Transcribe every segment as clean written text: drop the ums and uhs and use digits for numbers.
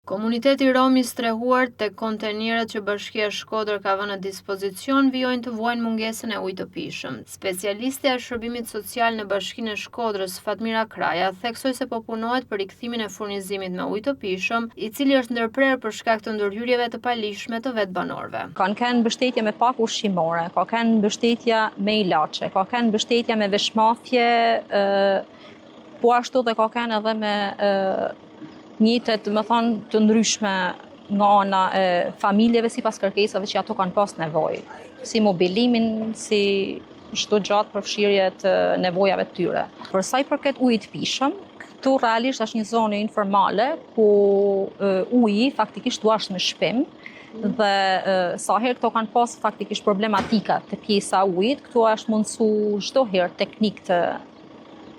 Komuniteti rom i strehuar tek kontenierët që Bashkia e Shkodër ka vënë në dispozicion vijojnë të vuajnë mungesën e ujit të pijshëm. Specialistja e shërbimit social në Bashkinë e Shkodrës, Fatmira Kraja, theksoi se po punohet për rikthimin e furnizimit me ujë të pijshëm, i cili është ndërprerë për shkak të ndërhyrjeve të palishme të vetbanorëve. Kanë kënë mbështetje me pak ushqimore, ka kënë mbështetja me ilaçe, ka kënë mbështetja me veshmafje, po ashtu dhe ka kënë edhe me njëtet, më thonë, të ndryshme nga ana e familjeve sipas kërkesave që ato kanë pas nevojë, si mobilimin, si çdo gjatë përfshirje të nevojave të tyre. Për sa i përket ujit të pijshëm, këtu realisht është një zonë informale ku uji faktikisht duash në shpim dhe sa herë këto kanë pas faktikisht problematika të pjesa ujit, këtu është mundësu çdo herë teknikë të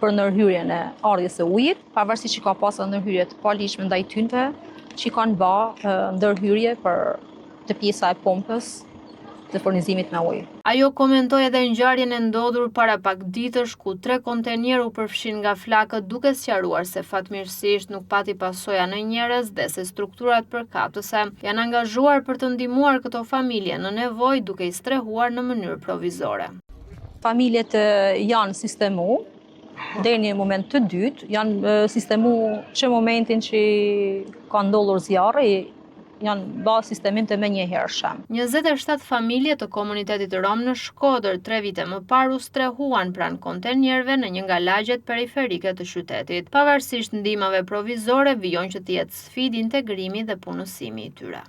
për ndërhyrjen e ardhjes së ujit, pavarësisht që ka pasur ndërhyrje të palishme ndaj tynëve, që kanë bë ndërhyrje për të pjesa e pompës të furnizimit me ujë. Ajo komentoi edhe ngjarjen e ndodhur para pak ditësh ku 3 kontenierë u përfshin nga flakët, duke sqaruar se fatmirësisht nuk pati pasoja në njerëz dhe se strukturat përkatëse janë angazhuar për të ndihmuar këto familje në nevojë duke i strehuar në mënyrë provizore. Familjet janë sistemu deri në moment të dytë, janë sistemu që momentin që ka ndodhur zjarri, janë bë sistemin të menjëhershëm. 27 familje të komunitetit rom në Shkodër 3 vite më parë u strehuan pranë kontenierëve në një nga lagjet periferike të qytetit. Pavarësisht ndihmave provizore, vijojnë që të jetë sfidë integrimi dhe punësimi i tyre.